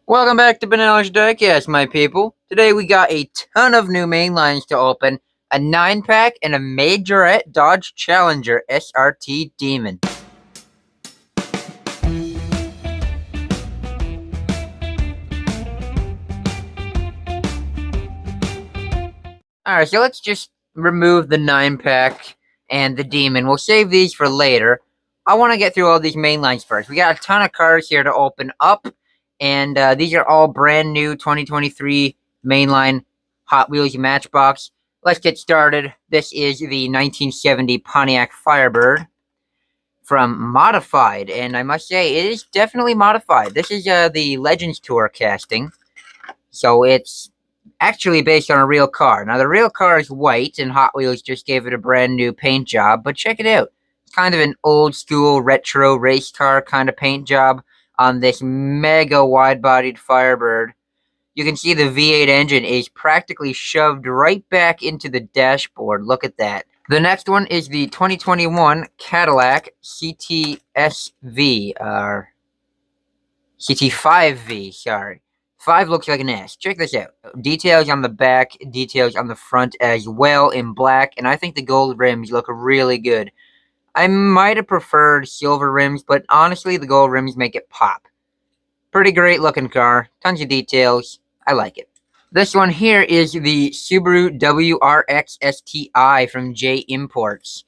Welcome back to Banana's Diecast, my people. Today we got a ton of new main lines to open, a 9-pack, and a Majorette Dodge Challenger SRT Demon. Alright, so let's just remove the 9-pack and the Demon. We'll save these for later. I want to get through all these main lines first. We got a ton of cars here to open up, and these are all brand new 2023 mainline Hot Wheels Matchbox. Let's get started. This is the 1970 Pontiac Firebird from Modified, and I must say, it is definitely modified. This is the Legends Tour casting, so it's actually based on a real car. Now, the real car is white, and Hot Wheels just gave it a brand new paint job, but check it out. It's kind of an old-school, retro race car kind of paint job on this mega wide-bodied Firebird. You can see the V8 engine is practically shoved right back into the dashboard. Look at that. The next one is the 2021 Cadillac CTSV, CT5V, sorry. 5 looks like an S. Check this out. Details on the back, details on the front as well in black, and I think the gold rims look really good. I might have preferred silver rims, but honestly, the gold rims make it pop. Pretty great looking car. Tons of details. I like it. This one here is the Subaru WRX STI from J Imports.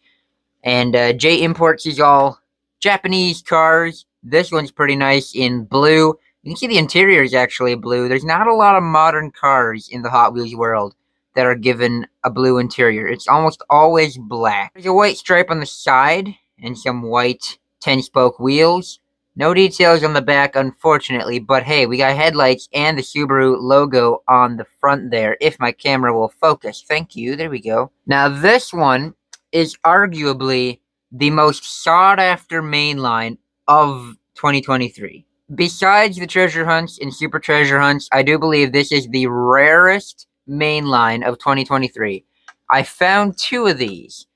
And J Imports is all Japanese cars. This one's pretty nice in blue. You can see the interior is actually blue. There's not a lot of modern cars in the Hot Wheels world that are given a blue interior. It's almost always black. There's a white stripe on the side and some white 10-spoke wheels. No details on the back, unfortunately, but hey, we got headlights and the Subaru logo on the front there, if my camera will focus. Thank you. There we go. Now, this one is arguably the most sought-after mainline of 2023. Besides the treasure hunts and super treasure hunts, I do believe this is the rarest mainline of 2023. I found 2 of these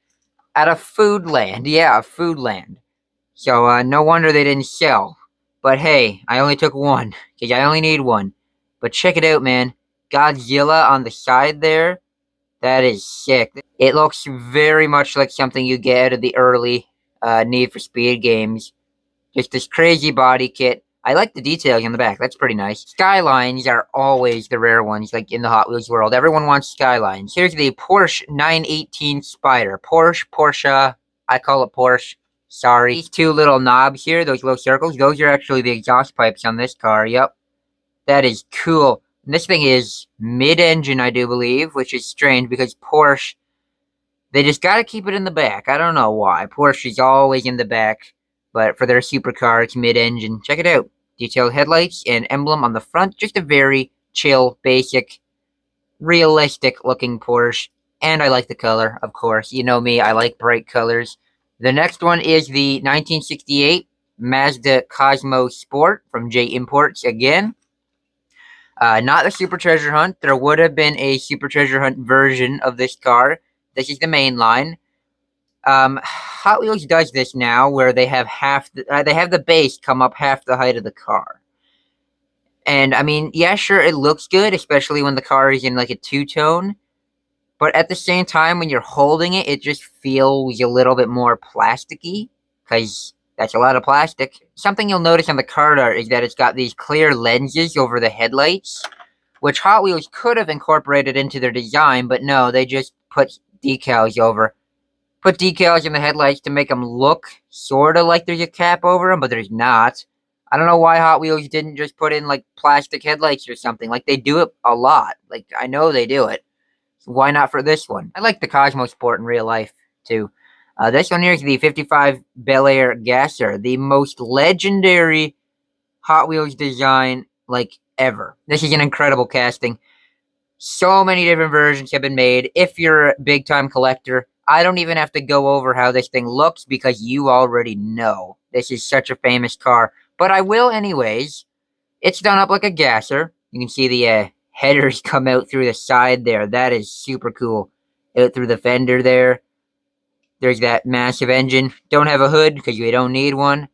at a Foodland. Yeah, a Foodland. So, no wonder they didn't sell. But hey, I only took 1, because I only need 1. But check it out, man. Godzilla on the side there. That is sick. It looks very much like something you get out of the early Need for Speed games. Just this crazy body kit. I like the details on the back. That's pretty nice. Skylines are always the rare ones, like in the Hot Wheels world. Everyone wants Skylines. Here's the Porsche 918 Spider. Porsche. I call it Porsche. Sorry. These 2 little knobs here, those little circles, those are actually the exhaust pipes on this car. Yep. That is cool. And this thing is mid-engine, I do believe, which is strange because Porsche, they just gotta keep it in the back. I don't know why. Porsche is always in the back. But for their supercar, it's mid-engine. Check it out. Detailed headlights and emblem on the front. Just a very chill, basic, realistic-looking Porsche. And I like the color, of course. You know me, I like bright colors. The next one is the 1968 Mazda Cosmo Sport from J Imports again. Not the Super Treasure Hunt. There would have been a Super Treasure Hunt version of this car. This is the main line. Hot Wheels does this now, where they have they have the base come up half the height of the car. And I mean, yeah, sure, it looks good, especially when the car is in like a 2-tone. But at the same time, when you're holding it, it just feels a little bit more plasticky, because that's a lot of plastic. Something you'll notice on the card art is that it's got these clear lenses over the headlights, which Hot Wheels could have incorporated into their design, but no, they just put decals over. Put decals in the headlights to make them look sort of like there's a cap over them, but there's not. I don't know why Hot Wheels didn't just put in, like, plastic headlights or something. Like, they do it a lot. Like, I know they do it. So why not for this one? I like the Cosmo Sport in real life, too. This one here is the 55 Bel Air Gasser, the most legendary Hot Wheels design, like, ever. This is an incredible casting. So many different versions have been made. If you're a big-time collector, I don't even have to go over how this thing looks because you already know. This is such a famous car. But I will anyways. It's done up like a gasser. You can see the headers come out through the side there. That is super cool. Out through the fender there. There's that massive engine. Don't have a hood because you don't need one.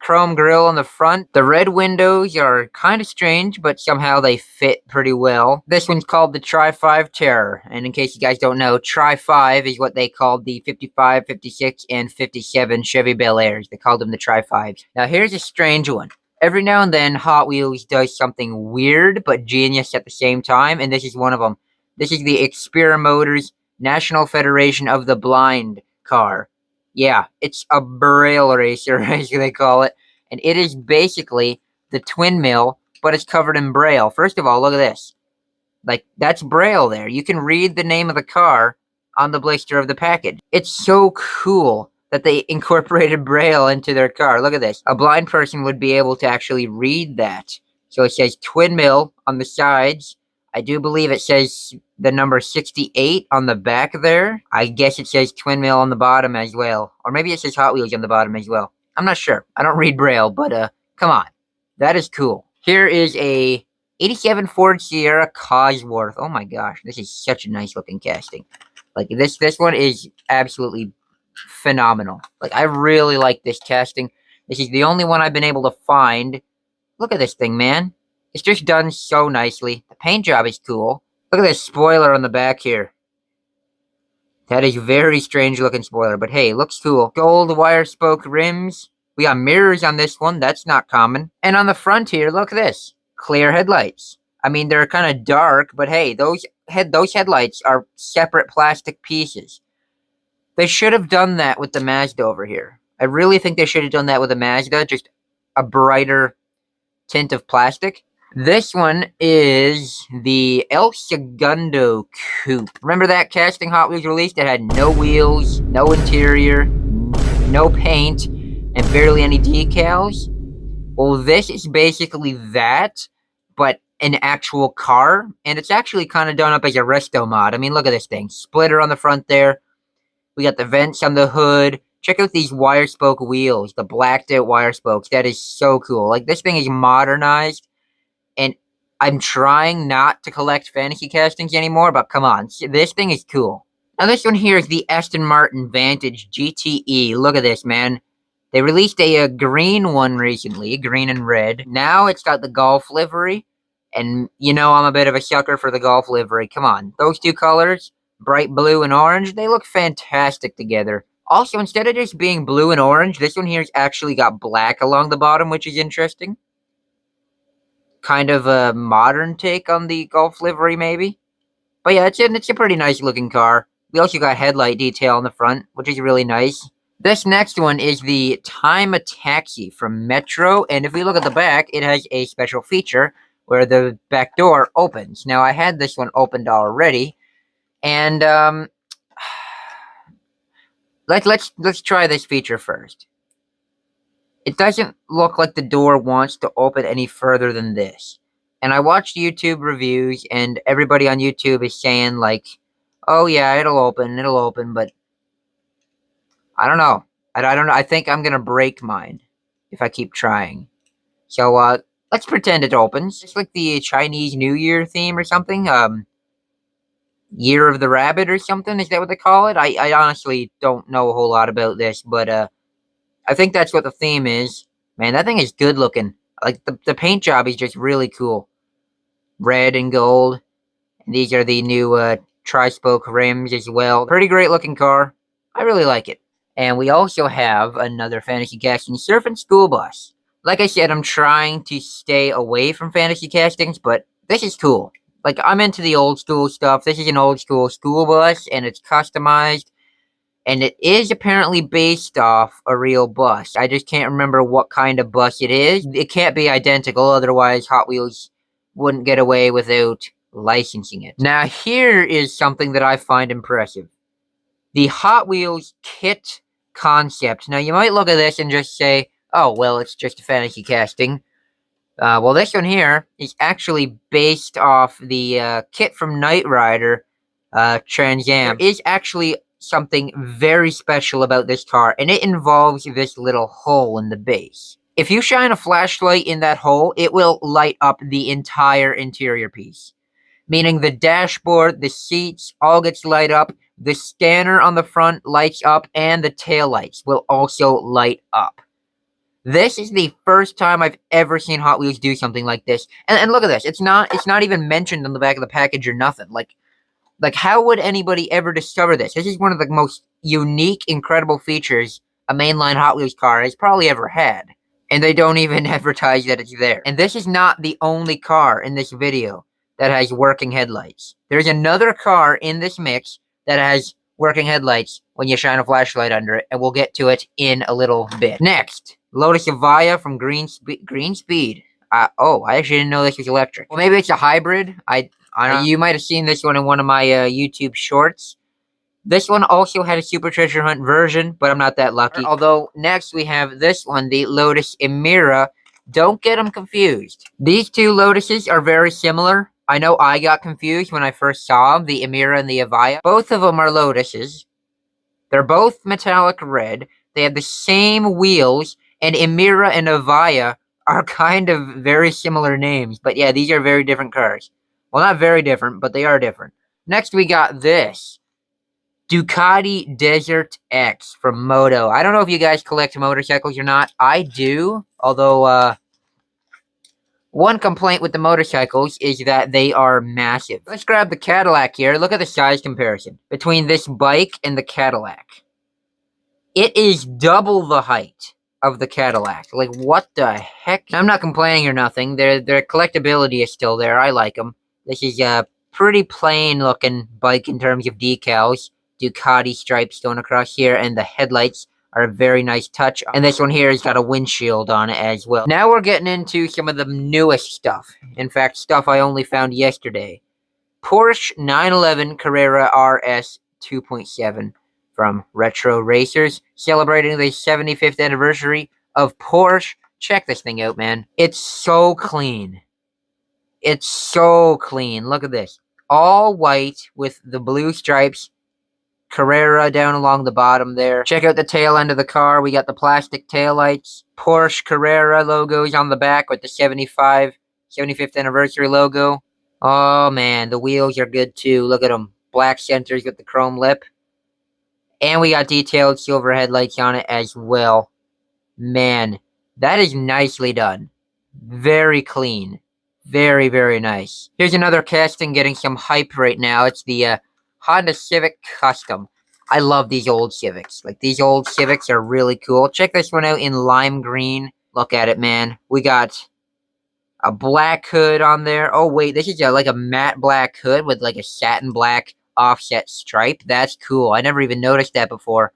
chrome grille on the front. The red windows are kind of strange, but somehow they fit pretty well. This one's called the Tri-5 Terror, and in case you guys don't know, Tri-5 is what they called the 55, 56, and 57 Chevy Bel Airs. They called them the Tri-5s. Now here's a strange one. Every now and then, Hot Wheels does something weird but genius at the same time, and this is one of them. This is the Xpera Motors National Federation of the Blind car. Yeah, it's a braille racer, as they call it, and it is basically the twin mill, but it's covered in braille. First of all, look at this. Like, that's braille there. You can read the name of the car on the blister of the package. It's so cool that they incorporated braille into their car. Look at this. A blind person would be able to actually read that. So it says twin mill on the sides. I do believe it says the number 68 on the back there. I guess it says twin mill on the bottom as well. Or maybe it says Hot Wheels on the bottom as well. I'm not sure. I don't read braille, but come on. That is cool. Here is a 87 Ford Sierra Cosworth. Oh my gosh, this is such a nice looking casting. Like this one is absolutely phenomenal. Like I really like this casting. This is the only one I've been able to find. Look at this thing, man. It's just done so nicely. The paint job is cool. Look at this spoiler on the back here. That is a very strange looking spoiler, but hey, looks cool. Gold wire spoke rims. We got mirrors on this one. That's not common. And on the front here, look at this. Clear headlights. I mean, they're kind of dark, but hey, those headlights are separate plastic pieces. They should have done that with the Mazda over here. I really think they should have done that with the Mazda, just a brighter tint of plastic. This one is the El Segundo Coupe. Remember that casting Hot Wheels release that had no wheels, no interior, no paint, and barely any decals? Well, this is basically that, but an actual car, and it's actually kind of done up as a resto mod. I mean, look at this thing. Splitter on the front there. We got the vents on the hood. Check out these wire spoke wheels, the blacked out wire spokes. That is so cool. Like, this thing is modernized, and I'm trying not to collect fantasy castings anymore, but come on, this thing is cool. Now, this one here is the Aston Martin Vantage GTE. Look at this, man. They released a green one recently, green and red. Now it's got the Golf livery, and you know I'm a bit of a sucker for the Golf livery. Come on, those two colors, bright blue and orange, they look fantastic together. Also, instead of just being blue and orange, this one here's actually got black along the bottom, which is interesting. Kind of a modern take on the Golf livery, maybe. But yeah, it's a pretty nice looking car. We also got headlight detail on the front, which is really nice. This next one is the Time a Taxi from Metro, and if we look at the back, it has a special feature where the back door opens. Now, I had this one opened already, and let's try this feature first. It doesn't look like the door wants to open any further than this. And I watched YouTube reviews, and everybody on YouTube is saying, like, oh yeah, it'll open, but I don't know. I don't know. I think I'm going to break mine if I keep trying. So, let's pretend it opens. Just like the Chinese New Year theme or something. Year of the Rabbit or something. Is that what they call it? I honestly don't know a whole lot about this, but, I think that's what the theme is. Man, that thing is good looking. Like, the paint job is just really cool. Red and gold. And these are the new, tri-spoke rims as well. Pretty great looking car. I really like it. And we also have another fantasy casting, Surfing School Bus. Like I said, I'm trying to stay away from fantasy castings, but this is cool. Like, I'm into the old school stuff. This is an old school bus, and it's customized. And it is apparently based off a real bus. I just can't remember what kind of bus it is. It can't be identical, otherwise Hot Wheels wouldn't get away without licensing it. Now, here is something that I find impressive. The Hot Wheels kit concept. Now, you might look at this and just say, oh, well, it's just a fantasy casting. Well, this one here is actually based off the kit from Knight Rider, Trans Am. There is actually something very special about this car, and it involves this little hole in the base. If you shine a flashlight in that hole, it will light up the entire interior piece. Meaning the dashboard, the seats, all gets light up. The scanner on the front lights up, and the taillights will also light up. This is the first time I've ever seen Hot Wheels do something like this. And look at this. It's not even mentioned on the back of the package or nothing. Like how would anybody ever discover this? This is one of the most unique, incredible features a mainline Hot Wheels car has probably ever had. And they don't even advertise that it's there. And this is not the only car in this video that has working headlights. There's another car in this mix that has working headlights when you shine a flashlight under it, and we'll get to it in a little bit. Next, Lotus Evija from Green Speed. Oh, I actually didn't know this was electric. Well, maybe it's a hybrid. I don't know. You might have seen this one in one of my YouTube shorts. This one also had a Super Treasure Hunt version, but I'm not that lucky. Although, next we have this one, the Lotus Emira. Don't get them confused. These two Lotuses are very similar. I know I got confused when I first saw them, the Emira and the Evija. Both of them are Lotuses. They're both metallic red. They have the same wheels, and Emira and Evija are kind of very similar names. But yeah, these are very different cars. Well, not very different, but they are different. Next, we got this. Ducati Desert X from Moto. I don't know if you guys collect motorcycles or not. I do, although one complaint with the motorcycles is that they are massive. Let's grab the Cadillac here. Look at the size comparison between this bike and the Cadillac. It is double the height of the Cadillac. Like, what the heck? Now, I'm not complaining or nothing. Their collectability is still there. I like them. This is a pretty plain looking bike in terms of decals. Ducati stripes going across here, and the headlights are a very nice touch. And this one here has got a windshield on it as well. Now we're getting into some of the newest stuff. In fact, stuff I only found yesterday. Porsche 911 Carrera RS 2.7 from Retro Racers, celebrating the 75th anniversary of Porsche. Check this thing out, man. It's so clean. It's so clean. Look at this. All white with the blue stripes. Carrera down along the bottom there. Check out the tail end of the car. We got the plastic taillights. Porsche Carrera logos on the back with the 75th anniversary logo. Oh man, the wheels are good too. Look at them. Black centers with the chrome lip. And we got detailed silver headlights on it as well. Man, that is nicely done. Very clean. Very, very nice. Here's another casting getting some hype right now. It's the Honda Civic Custom. I love these old Civics. Like, these old Civics are really cool. Check this one out in lime green. Look at it, man. We got a black hood on there. Oh, wait. This is like a matte black hood with like a satin black offset stripe. That's cool. I never even noticed that before.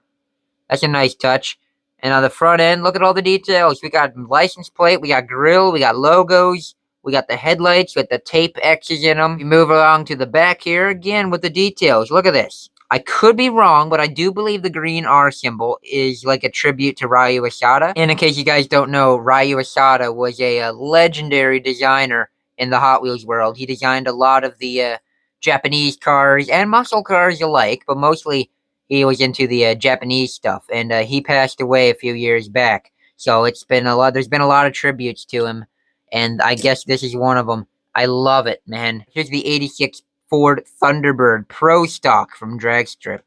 That's a nice touch. And on the front end, look at all the details. We got license plate. We got grill. We got logos. We got the headlights with the tape X's in them. We move along to the back here again with the details. Look at this. I could be wrong, but I do believe the green R symbol is like a tribute to Ryu Asada. And in case you guys don't know, Ryu Asada was a legendary designer in the Hot Wheels world. He designed a lot of the Japanese cars and muscle cars alike, but mostly he was into the Japanese stuff. And he passed away a few years back. So it's been a lot. There's been a lot of tributes to him. And I guess this is one of them. I love it, man. Here's the 86 Ford Thunderbird Pro Stock from Dragstrip.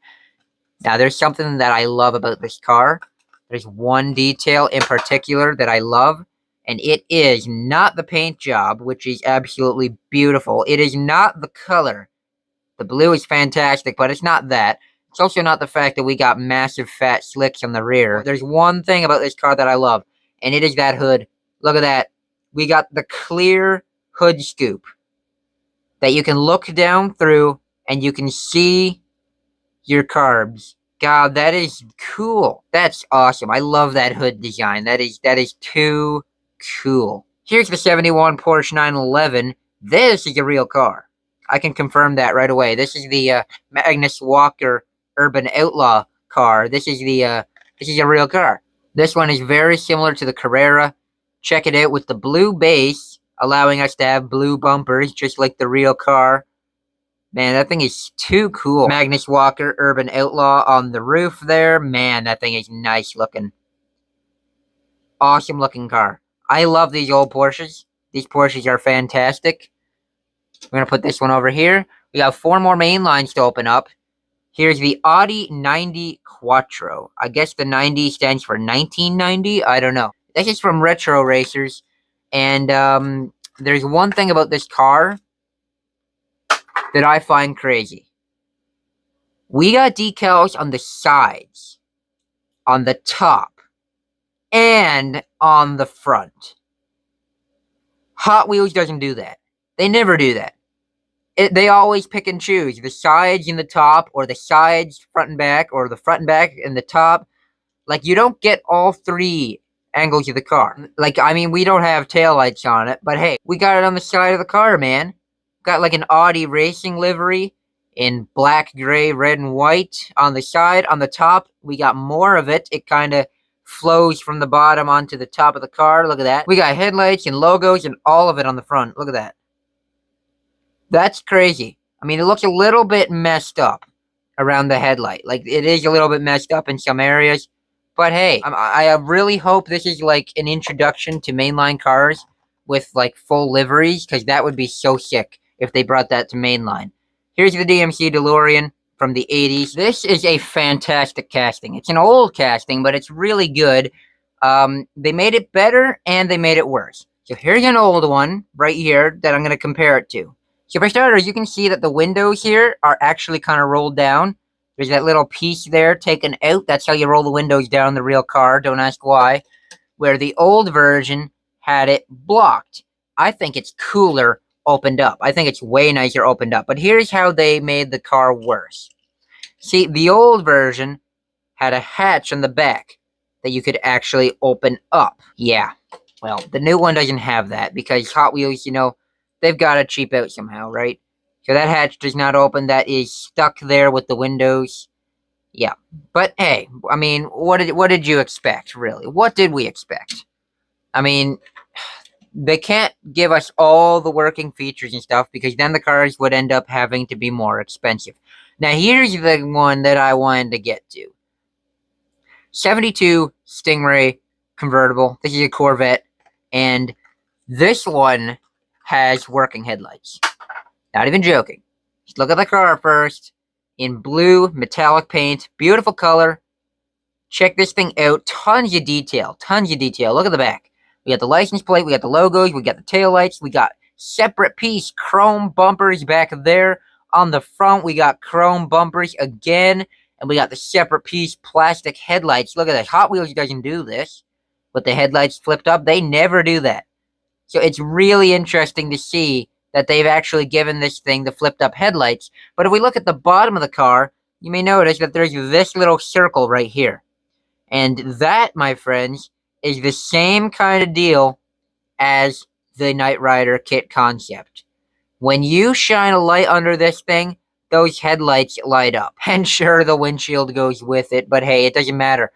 Now, there's something that I love about this car. There's one detail in particular that I love, and it is not the paint job, which is absolutely beautiful. It is not the color. The blue is fantastic, but it's not that. It's also not the fact that we got massive fat slicks on the rear. There's one thing about this car that I love, and it is that hood. Look at that. We got the clear hood scoop that you can look down through and you can see your carbs. God, that is cool. That's awesome. I love that hood design. That is too cool. Here's the 71 Porsche 911. This is a real car. I can confirm that right away. This is the Magnus Walker Urban Outlaw car. This is a real car. This one is very similar to the Carrera. Check it out with the blue base, allowing us to have blue bumpers, just like the real car. Man, that thing is too cool. Magnus Walker Urban Outlaw on the roof there. Man, that thing is nice looking. Awesome looking car. I love these old Porsches. These Porsches are fantastic. We're going to put this one over here. We got 4 more main lines to open up. Here's the Audi 90 Quattro. I guess the 90 stands for 1990. I don't know. This is from Retro Racers, and there's one thing about this car that I find crazy. We got decals on the sides, on the top, and on the front. Hot Wheels doesn't do that. They never do that. They always pick and choose the sides and the top, or the sides front and back, or the front and back and the top. Like, you don't get all three angles of the car. Like, I mean, we don't have taillights on it, but hey, we got it on the side of the car, man. Got like an Audi racing livery in black, gray, red, and white on the side. On the top, we got more of it. It kind of flows from the bottom onto the top of the car. Look at that. We got headlights and logos and all of it on the front. Look at that. That's crazy. I mean, it looks a little bit messed up around the headlight. Like, it is a little bit messed up in some areas. But hey, I really hope this is like an introduction to mainline cars with like full liveries, because that would be so sick if they brought that to mainline. Here's the DMC DeLorean from the 80s. This is a fantastic casting. It's an old casting, but it's really good. They made it better and they made it worse. So here's an old one right here that I'm going to compare it to. So for starters, you can see that the windows here are actually kind of rolled down. There's that little piece there taken out. That's how you roll the windows down the real car. Don't ask why. Where the old version had it blocked. I think it's cooler opened up. I think it's way nicer opened up. But here's how they made the car worse. See, the old version had a hatch on the back that you could actually open up. Yeah. Well, the new one doesn't have that because Hot Wheels, you know, they've got to cheap out somehow, right? So that hatch does not open. That is stuck there with the windows. Yeah. But hey, I mean, what did you expect, really? What did we expect? I mean, they can't give us all the working features and stuff because then the cars would end up having to be more expensive. Now, here's the one that I wanted to get to. 72 Stingray convertible. This is a Corvette. And this one has working headlights. Not even joking. Just look at the car first. In blue metallic paint. Beautiful color. Check this thing out. Tons of detail. Tons of detail. Look at the back. We got the license plate. We got the logos. We got the taillights. We got separate piece chrome bumpers back there. On the front, we got chrome bumpers again. And we got the separate piece plastic headlights. Look at that. Hot Wheels doesn't do this. With the headlights flipped up. They never do that. So it's really interesting to see that they've actually given this thing the flipped up headlights. But if we look at the bottom of the car, you may notice that there's this little circle right here. And that, my friends, is the same kind of deal as the Knight Rider kit concept. When you shine a light under this thing, those headlights light up. And sure, the windshield goes with it, but hey, it doesn't matter.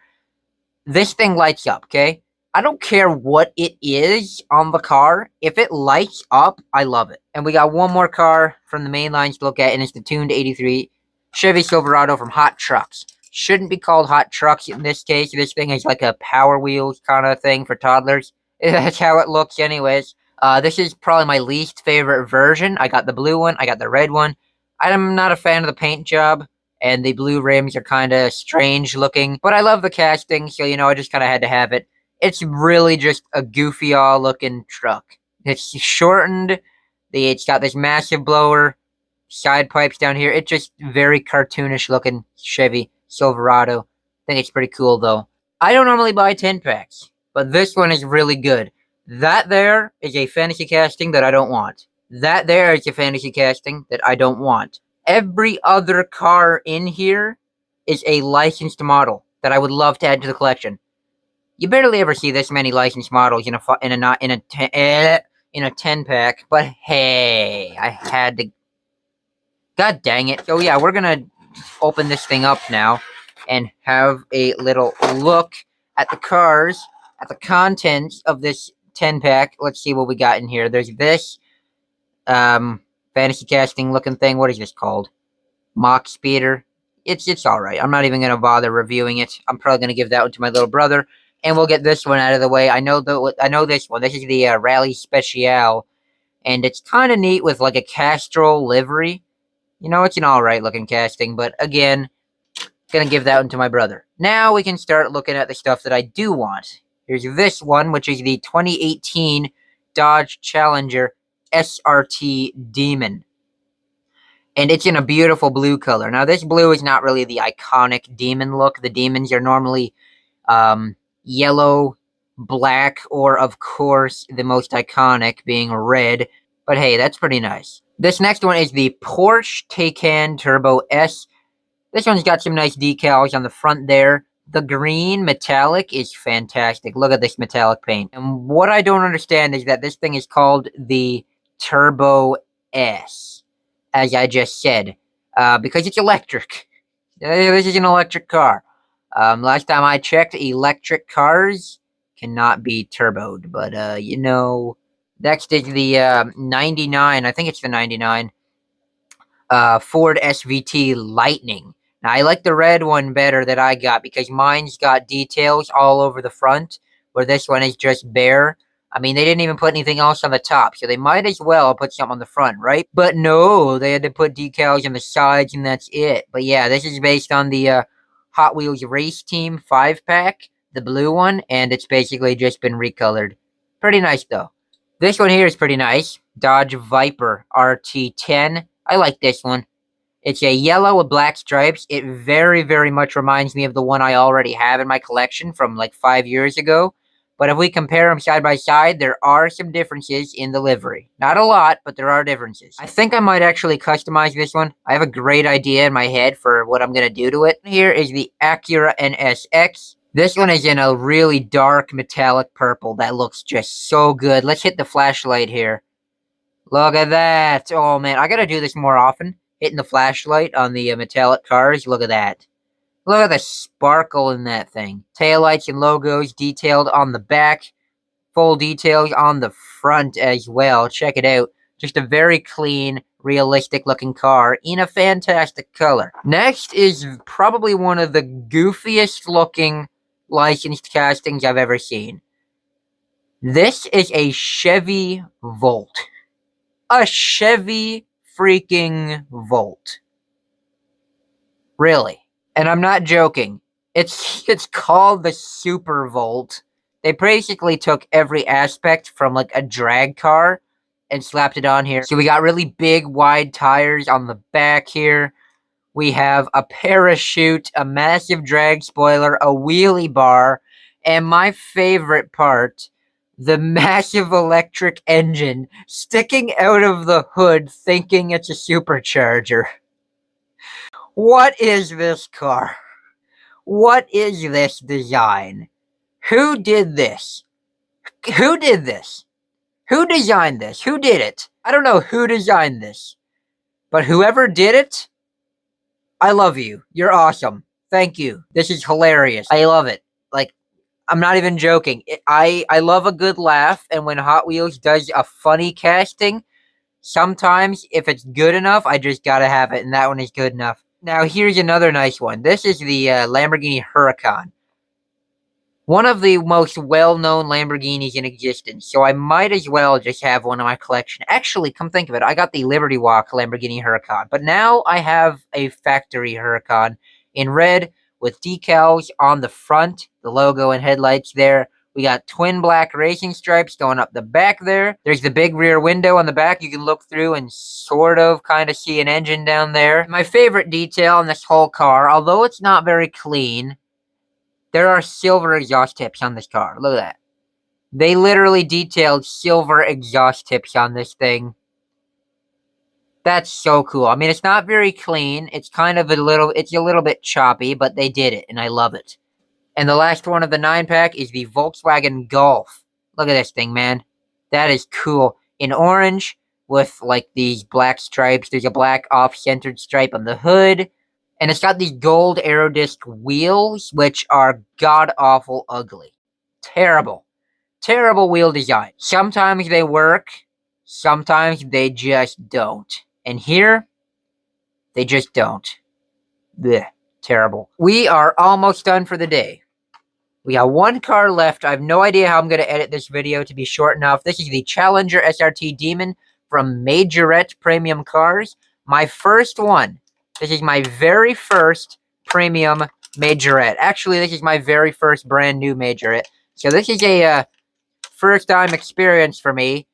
This thing lights up, okay? I don't care what it is on the car. If it lights up, I love it. And we got one more car from the main lines to look at, and it's the tuned 83 Chevy Silverado from Hot Trucks. Shouldn't be called Hot Trucks in this case. This thing is like a Power Wheels kind of thing for toddlers. That's how it looks anyways. This is probably my least favorite version. I got the blue one. I got the red one. I'm not a fan of the paint job. And the blue rims are kind of strange looking. But I love the casting, so, you know, I just kind of had to have it. It's really just a goofy-all looking truck. It's shortened. It's got this massive blower, side pipes down here. It's just very cartoonish looking Chevy Silverado. I think it's pretty cool, though. I don't normally buy 10-packs, but this one is really good. That there is a fantasy casting that I don't want. That there is a fantasy casting that I don't want. Every other car in here is a licensed model that I would love to add to the collection. You barely ever see this many licensed models in a 10-pack, but hey, I had to. God dang it! So yeah, we're gonna open this thing up now and have a little look at the cars, at the contents of this 10-pack. Let's see what we got in here. There's this fantasy casting looking thing. What is this called? Mock Speeder. It's all right. I'm not even gonna bother reviewing it. I'm probably gonna give that one to my little brother. And we'll get this one out of the way. I know this one. This is the Rally Special. And it's kind of neat with like a Castrol livery. You know, it's an alright looking casting. But again, gonna give that one to my brother. Now we can start looking at the stuff that I do want. There's this one, which is the 2018 Dodge Challenger SRT Demon. And it's in a beautiful blue color. Now, this blue is not really the iconic Demon look. The Demons are normally yellow, black, or, of course, the most iconic being red. But hey, that's pretty nice. This next one is the Porsche Taycan Turbo S. This one's got some nice decals on the front there. The green metallic is fantastic. Look at this metallic paint. And what I don't understand is that this thing is called the Turbo S, as I just said, because it's electric. This is an electric car. Last time I checked, electric cars cannot be turboed, but, you know. Next is the 99, I think it's the 99, Ford SVT Lightning. Now, I like the red one better that I got because mine's got details all over the front, where this one is just bare. I mean, they didn't even put anything else on the top, so they might as well put something on the front, right? But no, they had to put decals on the sides, and that's it. But yeah, this is based on the Hot Wheels Race Team 5-pack, the blue one, and it's basically just been recolored. Pretty nice, though. This one here is pretty nice. Dodge Viper RT10. I like this one. It's a yellow with black stripes. It very, very much reminds me of the one I already have in my collection from like 5 years ago. But if we compare them side by side, there are some differences in the livery. Not a lot, but there are differences. I think I might actually customize this one. I have a great idea in my head for what I'm going to do to it. Here is the Acura NSX. This one is in a really dark metallic purple that looks just so good. Let's hit the flashlight here. Look at that. Oh, man. I got to do this more often. Hitting the flashlight on the metallic cars. Look at that. Look at the sparkle in that thing. Taillights and logos detailed on the back. Full details on the front as well. Check it out. Just a very clean, realistic looking car in a fantastic color. Next is probably one of the goofiest looking licensed castings I've ever seen. This is a Chevy Volt. A Chevy freaking Volt. Really. And I'm not joking. It's called the Super Volt. They basically took every aspect from like a drag car and slapped it on here. So we got really big, wide tires on the back here. We have a parachute, a massive drag spoiler, a wheelie bar, and my favorite part, the massive electric engine sticking out of the hood thinking it's a supercharger. What is this car? What is this design? Who did this? Who did this? Who designed this? Who did it? I don't know who designed this. But whoever did it, I love you. You're awesome. Thank you. This is hilarious. I love it. Like, I'm not even joking. I love a good laugh, and when Hot Wheels does a funny casting, sometimes, if it's good enough, I just gotta have it, and that one is good enough. Now, here's another nice one. This is the Lamborghini Huracan. One of the most well-known Lamborghinis in existence, so I might as well just have one in my collection. Actually, come think of it, I got the Liberty Walk Lamborghini Huracan, but now I have a factory Huracan in red with decals on the front, the logo and headlights there. We got twin black racing stripes going up the back there. There's the big rear window on the back. You can look through and sort of kind of see an engine down there. My favorite detail on this whole car, although it's not very clean, there are silver exhaust tips on this car. Look at that. They literally detailed silver exhaust tips on this thing. That's so cool. I mean, it's not very clean. It's kind of it's a little bit choppy, but they did it, and I love it. And the last one of the 9-pack is the Volkswagen Golf. Look at this thing, man. That is cool. In orange with, like, these black stripes. There's a black off-centered stripe on the hood. And it's got these gold Aerodisc wheels, which are god-awful ugly. Terrible. Terrible wheel design. Sometimes they work. Sometimes they just don't. And here, they just don't. Blech. Terrible. We are almost done for the day. We got one car left. I have no idea how I'm going to edit this video to be short enough. This is the Challenger SRT Demon from Majorette Premium Cars. My first one. This is my very first premium Majorette. Actually, this is my very first brand new Majorette. So this is a first time experience for me.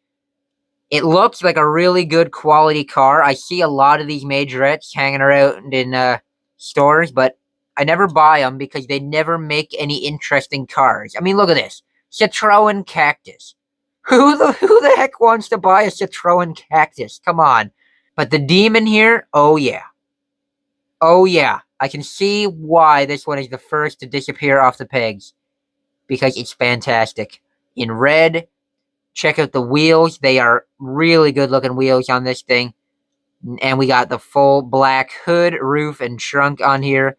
It looks like a really good quality car. I see a lot of these Majorettes hanging around in stores, but I never buy them because they never make any interesting cars. I mean, look at this. Citroen Cactus. Who the heck wants to buy a Citroen Cactus? Come on. But the Demon here, oh yeah. Oh yeah. I can see why this one is the first to disappear off the pegs. Because it's fantastic. In red, check out the wheels. They are really good looking wheels on this thing. And we got the full black hood, roof, and trunk on here.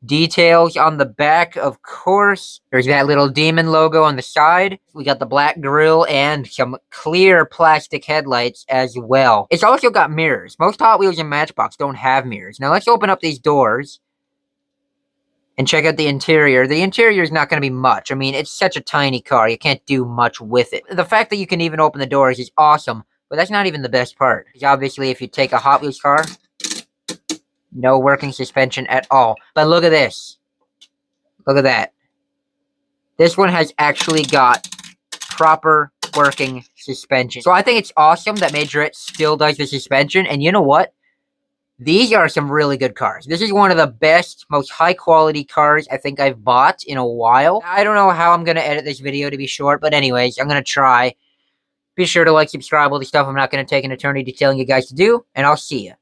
Details on the back, of course. There's that little demon logo on the side. We got the black grille and some clear plastic headlights as well. It's also got mirrors. Most Hot Wheels and Matchbox don't have mirrors. Now let's open up these doors and check out the interior. The interior is not going to be much. I mean, it's such a tiny car. You can't do much with it. The fact that you can even open the doors is awesome, but that's not even the best part. Because obviously, if you take a Hot Wheels car, no working suspension at all. But look at this. Look at that. This one has actually got proper working suspension. So I think it's awesome that Majorette still does the suspension. And you know what? These are some really good cars. This is one of the best, most high-quality cars I think I've bought in a while. I don't know how I'm going to edit this video to be short, but anyways, I'm going to try. Be sure to like, subscribe, all the stuff I'm not going to take an eternity telling you guys to do, and I'll see you.